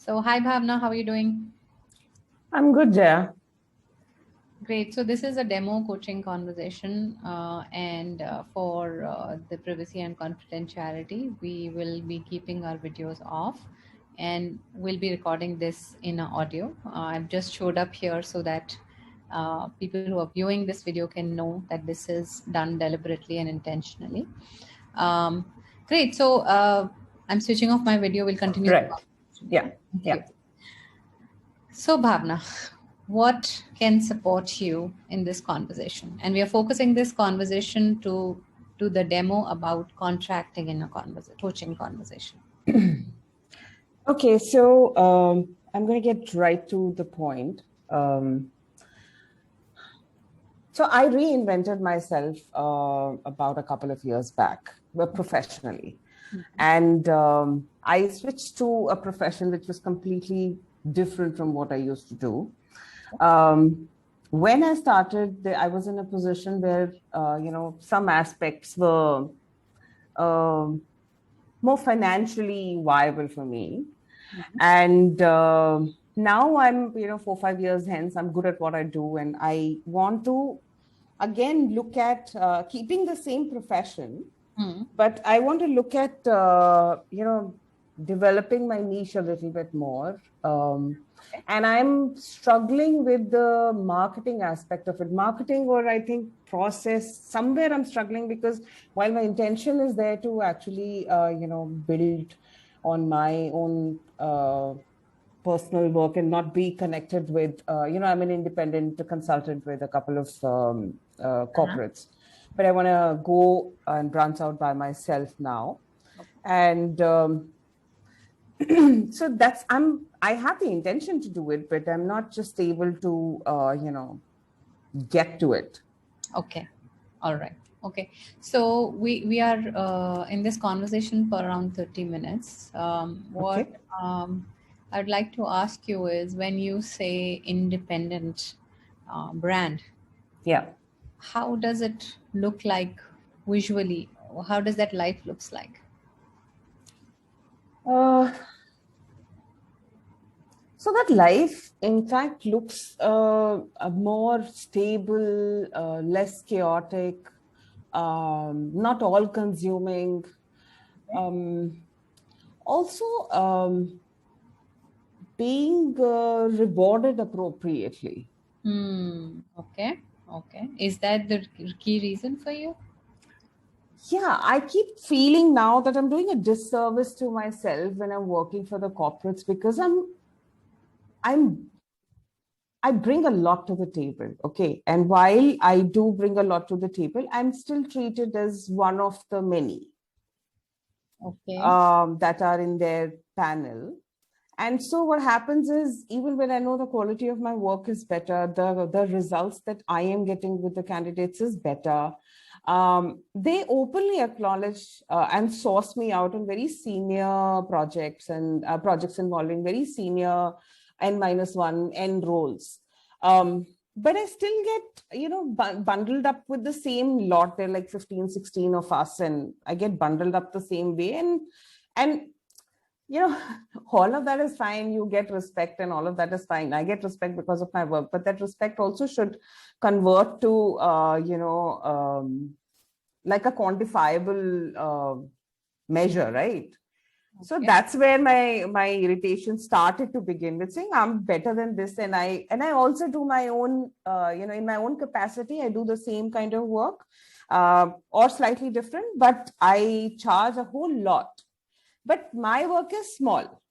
So, hi Bhavna, how are you doing? I'm good, Jaya. Great. So, this is a demo coaching conversation, and for the privacy and confidentiality, we will be keeping our videos off and we'll be recording this in audio. I've just showed up here so that people who are viewing this video can know that this is done deliberately and intentionally. Um, Great. So, I'm switching off my video. We'll continue the Right. conversation. Yeah. Yeah. Thank Yeah. you. So, Bhavna, what can support you in this conversation? And we are focusing this conversation to the demo about contracting in a coaching conversation. Okay. So I'm going to get right to the point. Um, so I reinvented myself about a couple of years back, professionally. And I switched to a profession which was completely different from what I used to do. When I started, I was in a position where, some aspects were um, more financially viable for me. And now I'm, 4 5 years hence, I'm good at what I do. And I want to, again, look at keeping the same profession, Hmm. but I want to look at, developing my niche a little bit more. And I'm struggling with the marketing aspect of it. Marketing, or I think process, somewhere I'm struggling because while my intention is there to actually, build on my own personal work and not be connected with, I'm an independent consultant with a couple of Uh-huh. corporates, but I want to go and branch out by myself now. And so I have the intention to do it, but I'm not just able to, get to it. Okay. All right. Okay. So we are in this conversation for around 30 minutes. What Okay. I'd like to ask you is when you say independent brand, Yeah. how does it look like visually? How does that life looks like? Uh, so that life, in fact, looks more stable, less chaotic, not all consuming. Um, Also, being rewarded appropriately. Okay. Okay. Is that the key reason for you? Yeah, I keep feeling now that I'm doing a disservice to myself when I'm working for the corporates because I'm I bring a lot to the table. Okay. And while I do bring a lot to the table, I'm still treated as one of the many Okay. that are in their panel. And so what happens is, even when I know the quality of my work is better, the results that I am getting with the candidates is better. They openly acknowledge and source me out on very senior projects and projects involving very senior N-1 N roles. But I still get, bundled up with the same lot. They're like 15, 16 of us, and I get bundled up the same way. And you know, all of that is fine. You get respect and all of that is fine. I get respect because of my work, but that respect also should convert to, like a quantifiable measure, right? So Okay. that's where my irritation started to begin with, saying I'm better than this, and I also do my own, in my own capacity, I do the same kind of work, or slightly different, but I charge a whole lot. But my work is small.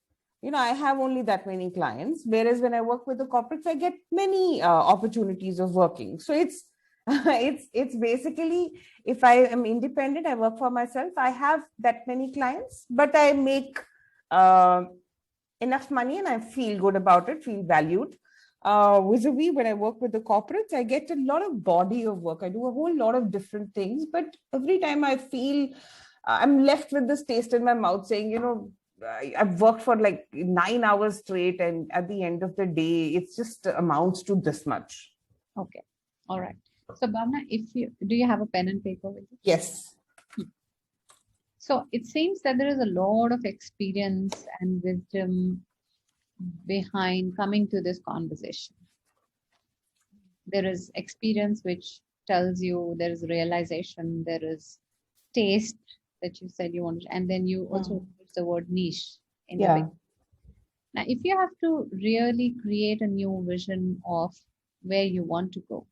I have only that many clients, whereas when I work with the corporates, I get many opportunities of working. So it's it's basically, if I am independent, I work for myself, I have that many clients, but I make uh, enough money and I feel good about it, feel valued. Vis-a-vis when I work with the corporates, I get a lot of body of work. I do a whole lot of different things, but every time I feel I'm left with this taste in my mouth saying, I've worked for like 9 hours straight, and at the end of the day, it's just amounts to this much. Okay. All right. So, Bhavna, if you do you have a pen and paper with you? Yes. So it seems that there is a lot of experience and wisdom behind coming to this conversation? There is experience which tells you, there is realization, there is taste that you said you wanted, and then you also Mm. use the word niche in the Yeah. beginning. Now, if you have to really create a new vision of where you want to go,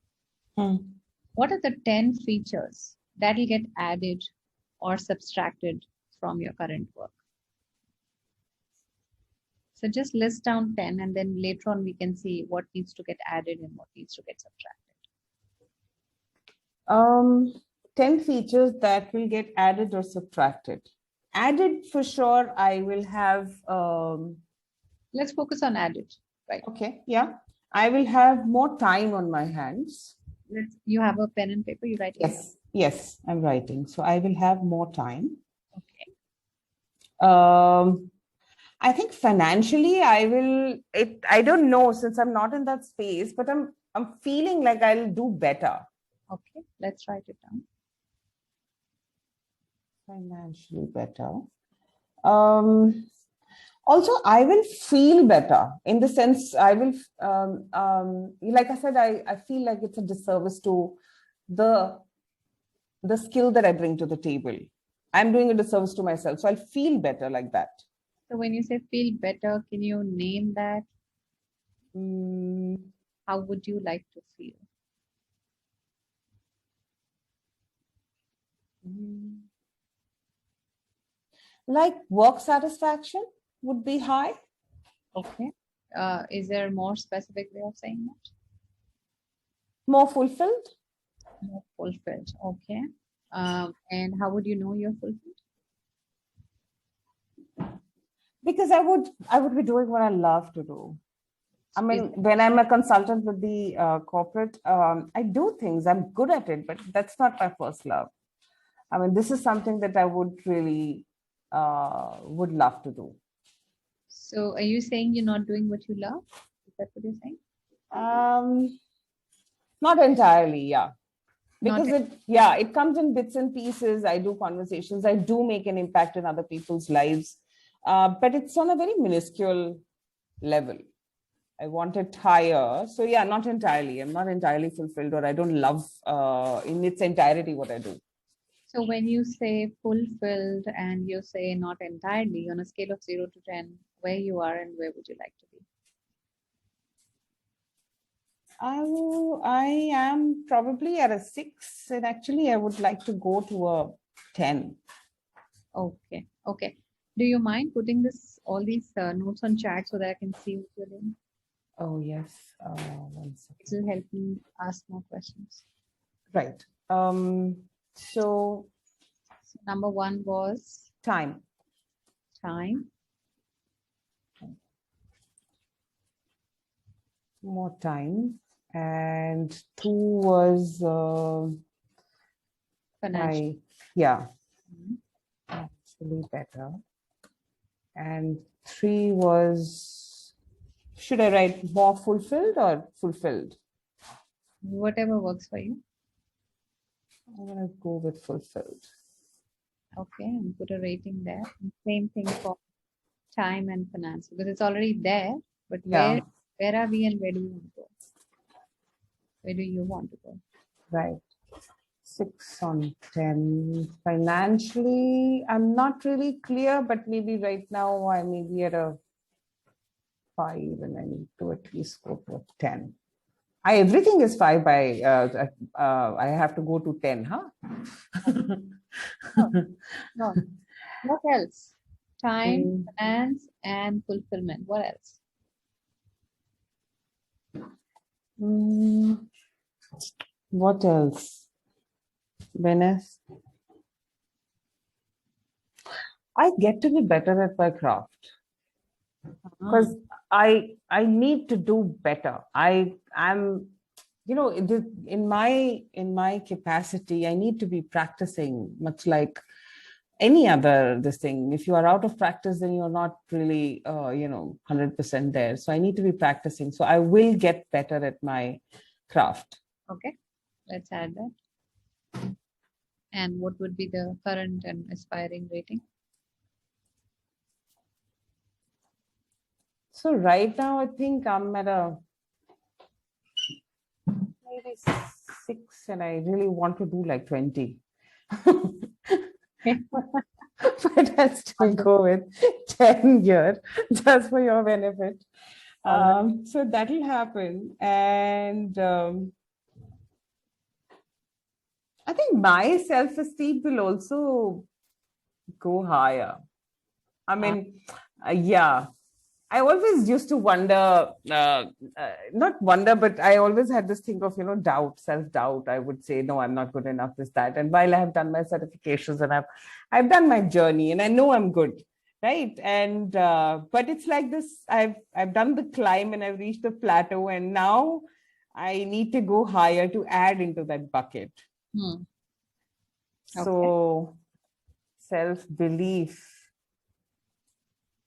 Mm. what are the 10 features that will get added or subtracted from your current work? So just list down 10, and then later on we can see what needs to get added and what needs to get subtracted. Um, 10 features that will get added or subtracted. Added for sure, I will have, Let's focus on added, right? okay, yeah. I will have more time on my hands. You have a pen and paper, you're writing it down. Yes, I'm writing. So I will have more time. Okay. Um, I think financially, I don't know since I'm not in that space, but I'm feeling like I'll do better. Okay, let's write it down. Financially better. Um, Also, I will feel better in the sense I will, like I said, I feel like it's a disservice to the the skill that I bring to the table. I'm doing a disservice to myself. So I'll feel better like that. So when you say feel better, can you name that? Mm, How would you like to feel? like work satisfaction would be high, Okay. Is there a more specific way of saying that? more fulfilled. More fulfilled. Okay. And how would you know you're fulfilled? Because I would be doing what I love to do. I Is, mean, when I'm a consultant with the corporate, I do things. I'm good at it, but that's not my first love. I mean, this is something that I would really would love to do. so are you saying you're not doing what you love? Is that what you're saying? Um, Not entirely, yeah. Not Because it comes in bits and pieces. I do conversations. I do make an impact in other people's lives, but it's on a very minuscule level. I want it higher. So yeah, not entirely. I'm not entirely fulfilled, or I don't love in its entirety what I do. so when you say fulfilled and you say not entirely, on a scale of 0 to 10, where you are and where would you like to be? I am probably at a 6, and actually, I would like to go to a 10. Okay. Okay. Do you mind putting this all these notes on chat so that I can see what you're doing? Oh, yes. One It second. will help me ask more questions. Right. So So number one was time, time, more time. And 2 was financial. my, yeah, Mhm. actually better. And 3 was, should I write more fulfilled or fulfilled? Whatever works for you. I'm going to go with fulfilled. Okay, and put a rating there. And same thing for time and finance because it's already there. But Yeah, where are we and where do we want to go? Where do you want to go? right. 6 on 10. Financially, I'm not really clear, but maybe right now I may be at a 5 and I need to at least go to a 10. Everything is 5 by, I have to go to 10, huh? No, no. What else? Time, Mm, finance, and fulfillment. What else? mm, what else? Venice. I get to be better at my craft Ah, because I need to do better. I'm in my capacity, I need to be practicing, much like any other this thing. If you are out of practice, then you're not really 100% there. So I need to be practicing, so I will get better at my craft. okay. Let's add that. And what would be the current and aspiring rating? So right now, I think I'm at a maybe 6, and I really want to do like 20. Okay. But I'll still Wonderful. go with 10 here just for your benefit. All right. So that'll happen. And I think my self esteem will also go higher. I Uh, mean, yeah, I always used to wonder, not wonder, but I always had this thing of, doubt, self doubt. I would say, no, I'm not good enough, this, that. And while I have done my certifications and I've done my journey and I know I'm good, right? And, but it's like this, I've done the climb and I've reached the plateau, and now I need to go higher to add into that bucket. hmm. Okay. So self belief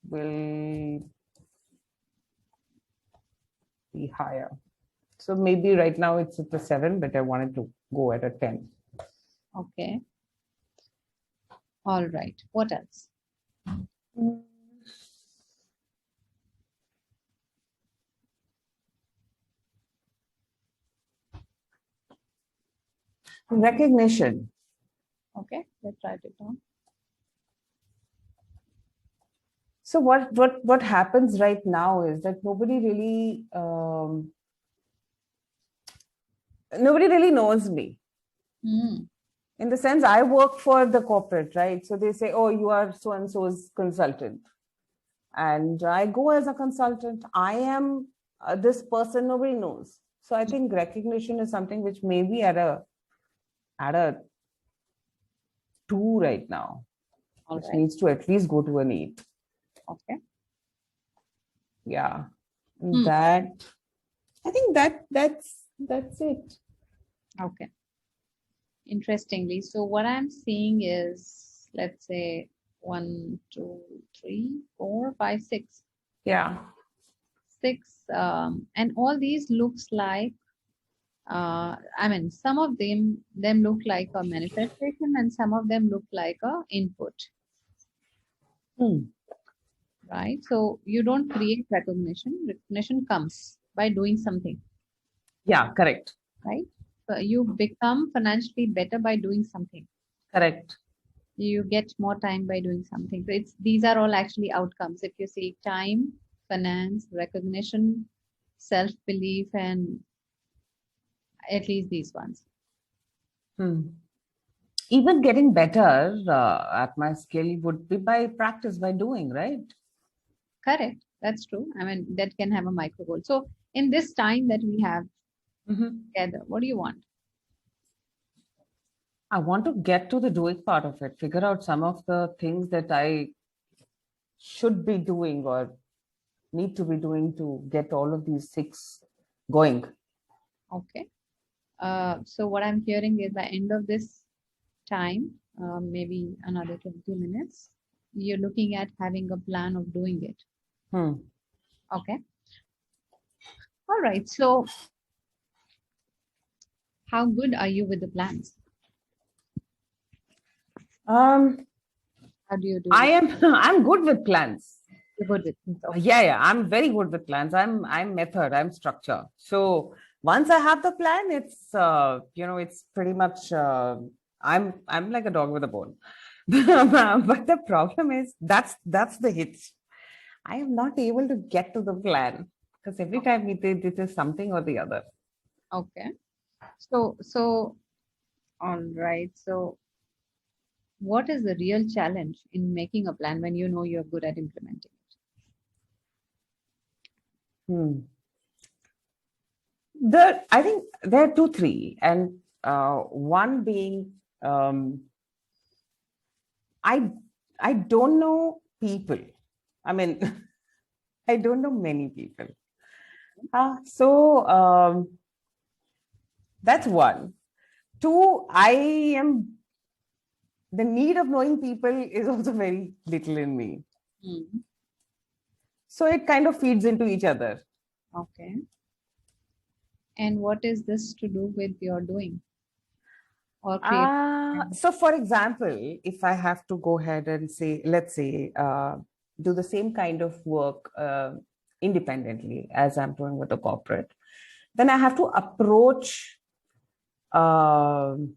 will be higher. So maybe right now it's at the 7, but I wanted to go at a 10. Okay. All right. What else? Recognition. Okay. Let's write it down. So what happens right now is that nobody really knows me. Hmm. In the sense, I work for the corporate, right? So they say, oh, you are so and so's consultant, and I go as a consultant. I am this person nobody knows. So I think recognition is something which may be at a 2 right now, All which right. needs to at least go to an 8. Okay. Yeah. Hmm. That I think that's it. Okay. Interestingly, so what I'm seeing is, let's say, one, two, three, four, five, six, Yeah. six, and all these looks like, I mean, some of them look like a manifestation, and some of them look like a input, Hmm. right? So you don't create recognition. Recognition comes by doing something, Yeah, correct. right? So you become financially better by doing something. Correct. You get more time by doing something. So it's these are all actually outcomes. If you see time, finance, recognition, self-belief, and at least these ones. Hmm. Even getting better at my skill would be by practice, by doing, right? Correct. That's true. I mean, that can have a micro goal. So in this time that we have Mhm. together, what do you want? I want to get to the doing part of it, figure out some of the things that I should be doing or need to be doing to get all of these 6 going. Okay. So what I'm hearing is by end of this time, maybe another 20 minutes, you're looking at having a plan of doing it. Hmm. Okay. All right. So how good are you with the plans? Um, How do you do I with am I'm good with plans. you're good with things? Okay. Yeah, I'm very good with plans. I'm method, I'm structure. So once I have the plan, it's pretty much I'm like a dog with a bone. But the problem is that's the hitch. I am not able to get to the plan because every time it is something or the other. Okay. So all right. So what is the real challenge in making a plan when you know you're good at implementing it? Hmm. I think there are two, three, and one being I I don't know people. I mean, I don't know many people. So that's one. Two, I am the need of knowing people is also very little in me. Hmm. So it kind of feeds into each other. Okay. And what is this to do with your doing or create? So for example, if I have to go ahead and say, let's say, do the same kind of work. independently as I'm doing with the corporate, then I have to approach um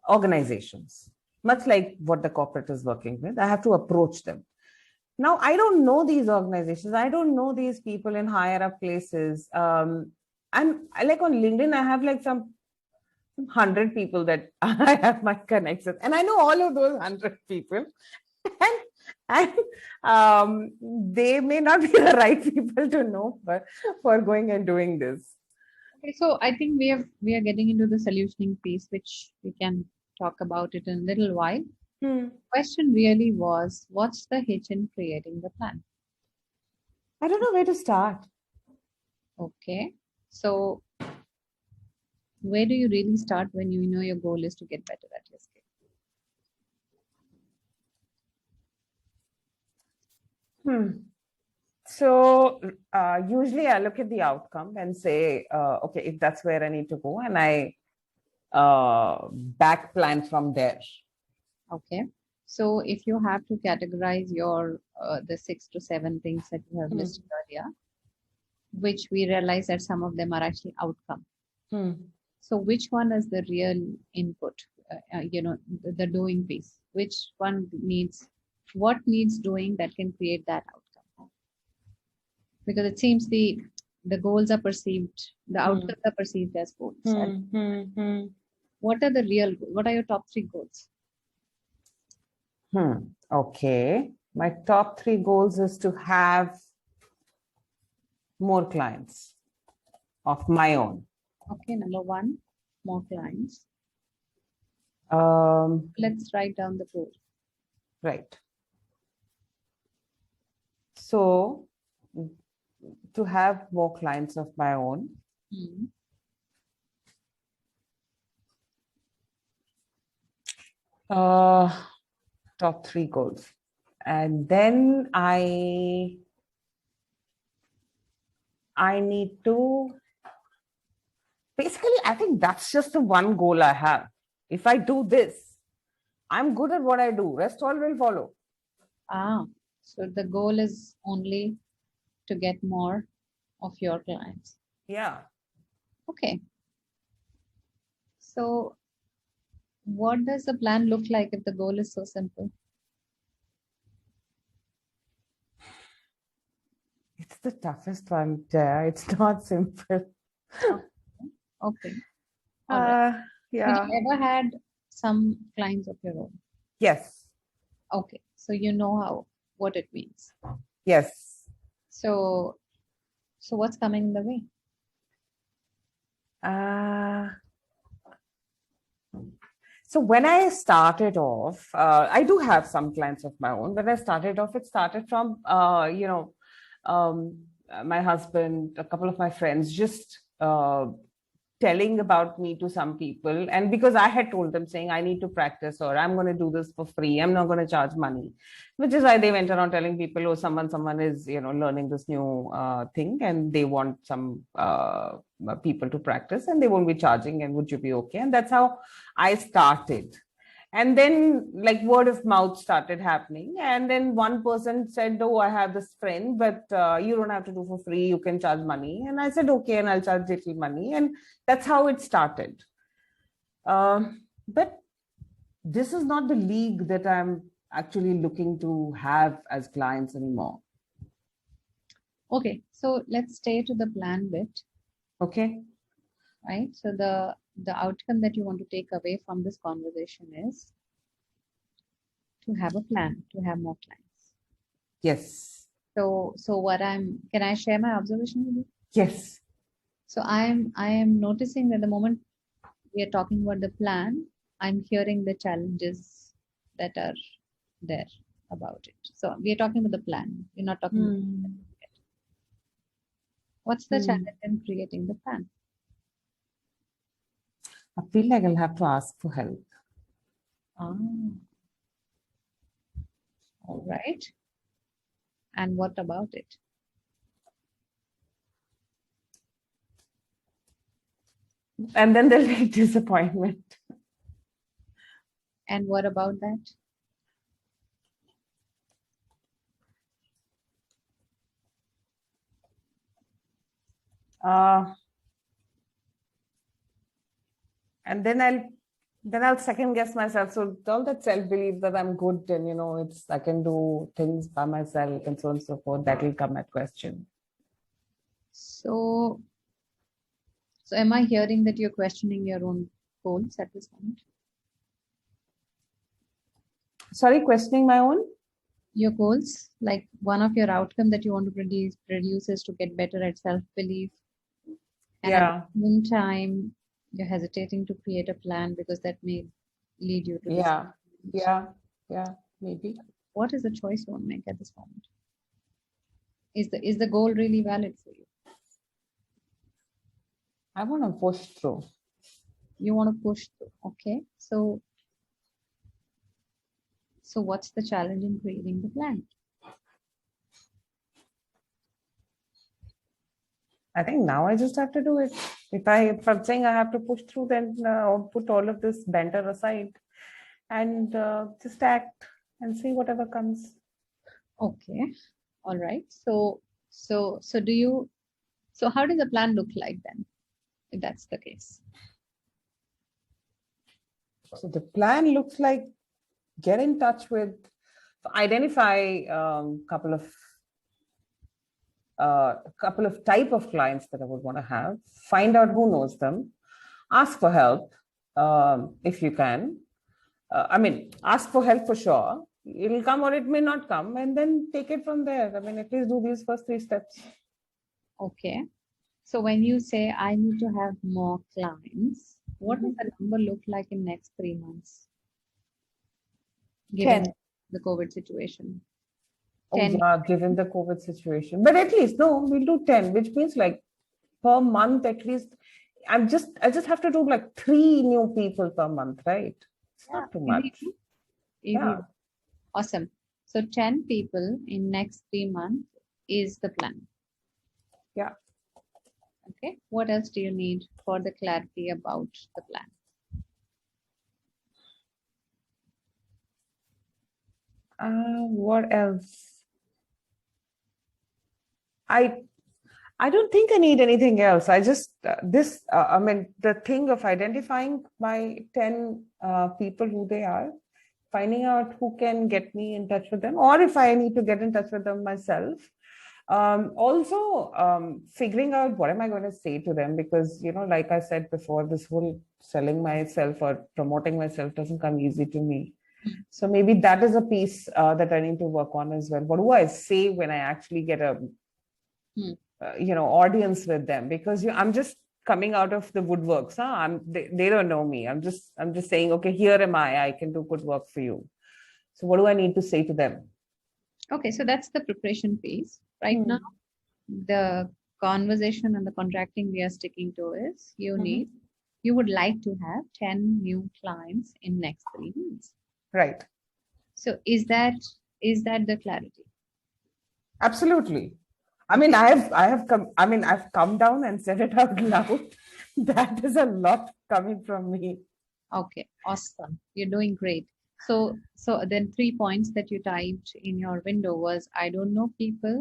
organizations, much like what the corporate is working with. I have to approach them. Now, I don't know these organizations. I don't know these people in higher up places. Like on LinkedIn, I have like some 100 people that I have my connections, and I know all of those 100 people, and and they may not be the right people to know for going and doing this. Okay, so I think we are getting into the solutioning piece, which we can talk about it in a little while. Hmm. Question really was, what's the hitch in creating the plan? I don't know where to start. Okay, so where do you really start when you know your goal is to get better at your skill? Hmm. So usually I look at the outcome and say, okay, if that's where I need to go, and I back plan from there. Okay, so if you have to categorize your the 6 to 7 things that you have Hmm. listed earlier, which we realize that some of them are actually outcome. Hmm. So which one is the real input? The doing piece. Which one needs what needs doing that can create that outcome? Because it seems the goals are perceived, the Hmm. outcomes are perceived as goals. And Hmm. Hmm. Hmm. what are the real goals? What are your top 3 goals? Hmm. Okay. My top 3 goals is to have more clients of my own. Okay, number one, more clients. Um, Let's write down the goal. right. So to have more clients of my own. Hmm. Uh, Top 3 goals. And then I need to basically, I think that's just the one goal I have. If I do this, I'm good at what I do. Rest all will follow. Ah, so the goal is only to get more of your clients. Yeah. Okay, so what does the plan look like if the goal is so simple? It's the toughest one, Jaya. It's not simple. Okay, okay, all right. Uh, Have yeah. you ever had some clients of your own? Yes. Okay, so you know how what it means. Yes. So, so what's coming in the way? Uh, so when I started off, I do have some clients of my own. When I started off, it started from, my husband, a couple of my friends, just telling about me to some people. And because I had told them saying I need to practice, or I'm going to do this for free, I'm not going to charge money, which is why they went around telling people, oh, someone is, learning this new thing, and they want some people to practice, and they won't be charging, and would you be okay? And that's how I started. And then like word of mouth started happening, and then one person said, oh, I have this friend, but you don't have to do for free, you can charge money. And I said, okay, and I'll charge little money. And that's how it started. But this is not the league that I'm actually looking to have as clients anymore. Okay, so let's stay to the plan bit, Okay. right? So the outcome that you want to take away from this conversation is to have a plan, to have more clients. Yes. So what can I share my observation with you? Yes. So I am noticing that the moment we are talking about the plan, I'm hearing the challenges that are there about it. So we are talking about the plan. We're not talking about Hmm. what's the Hmm. challenge in creating the plan. I feel like I'll have to ask for help. Ah, all right. And what about it? And then there'll be disappointment. And what about that? Uh, and then I'll second guess myself. So all that self belief that I'm good and it's I can do things by myself and so on and so forth, that will come at question. So, so am I hearing that you're questioning your own goals at this moment? Sorry, questioning my own? Your goals, like one of your outcome that you want to produce is to get better at self-belief. And at the Yeah, same time, you're hesitating to create a plan because that may lead you to yeah, disappointment. yeah, yeah, maybe. What is the choice you want to make at this moment? Is the goal really valid for you? I want to push through. You want to push through. Okay. So what's the challenge in creating the plan? I think now I just have to do it. If I'm saying I have to push through, then I'll put all of this banter aside and just act and see whatever comes. Okay. All right. So do you, so how does the plan look like then, if that's the case? So the plan looks like get in touch with, identify couple of type of clients that I would want to have, find out who knows them, ask for help if you can. I mean, ask for help for sure. It'll come or it may not come, and then take it from there. I mean, at least do these first 3 steps. Okay. So when you say I need to have more clients, what does the number look like in next 3 months, given 10. the COVID situation? Oh 10. yeah, given the COVID situation. But at least no, we'll do 10, which means like per month at least. I just have to do like 3 new people per month, right? It's Yeah, not too easy. much. Easy. Yeah. Awesome. So 10 people in next 3 months is the plan. Yeah. Okay. What else do you need for the clarity about the plan? What else? I I don't think I need anything else. I just I mean, the thing of identifying my 10 people who they are, finding out who can get me in touch with them, or if I need to get in touch with them myself. Also, figuring out what am I going to say to them, because like I said before, this whole selling myself or promoting myself doesn't come easy to me. So maybe that is a piece that I need to work on as well. What do I say when I actually get a Hmm. audience with them? Because I'm just coming out of the woodworks. Huh? They don't know me. I'm just saying, okay, here am I can do good work for you. So what do I need to say to them? Okay. So that's the preparation phase. Right now, Hmm. the conversation and the contracting we are sticking to is Mhm. you would like to have 10 new clients in next 3 months. Right. So is that the clarity? Absolutely. I mean, Okay. I've come down and said it out loud. That is a lot coming from me. Okay. Awesome. You're doing great. So then 3 points that you typed in your window was I don't know people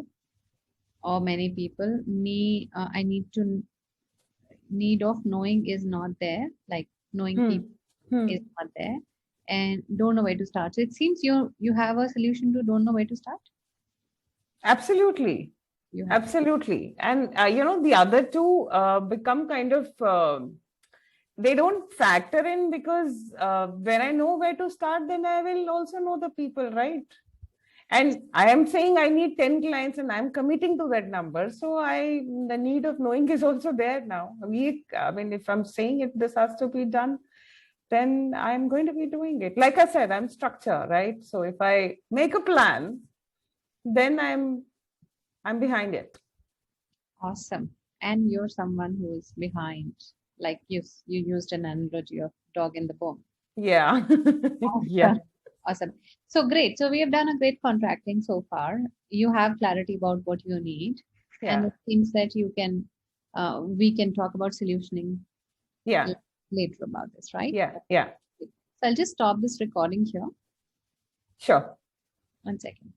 or many people. I need of knowing is not there. Like knowing Hmm. people is Hmm. not there, and don't know where to start. So it seems you have a solution to don't know where to start. Absolutely. You have. Absolutely. And, the other two become kind of, they don't factor in, because when I know where to start, then I will also know the people, right? And I am saying I need 10 clients and I'm committing to that number. So the need of knowing is also there now. I mean, if I'm saying it, this has to be done, then I'm going to be doing it. Like I said, I'm structure, right? So if I make a plan, then I'm behind it. Awesome. And you're someone who is behind, like you used an analogy of dog in the bone. Yeah. Yeah. Awesome. Awesome. So great. So we have done a great contracting so far. You have clarity about what you need, and Yeah. it seems that we can talk about solutioning Yeah. later about this, right? Yeah. Yeah. So I'll just stop this recording here. Sure. 1 second.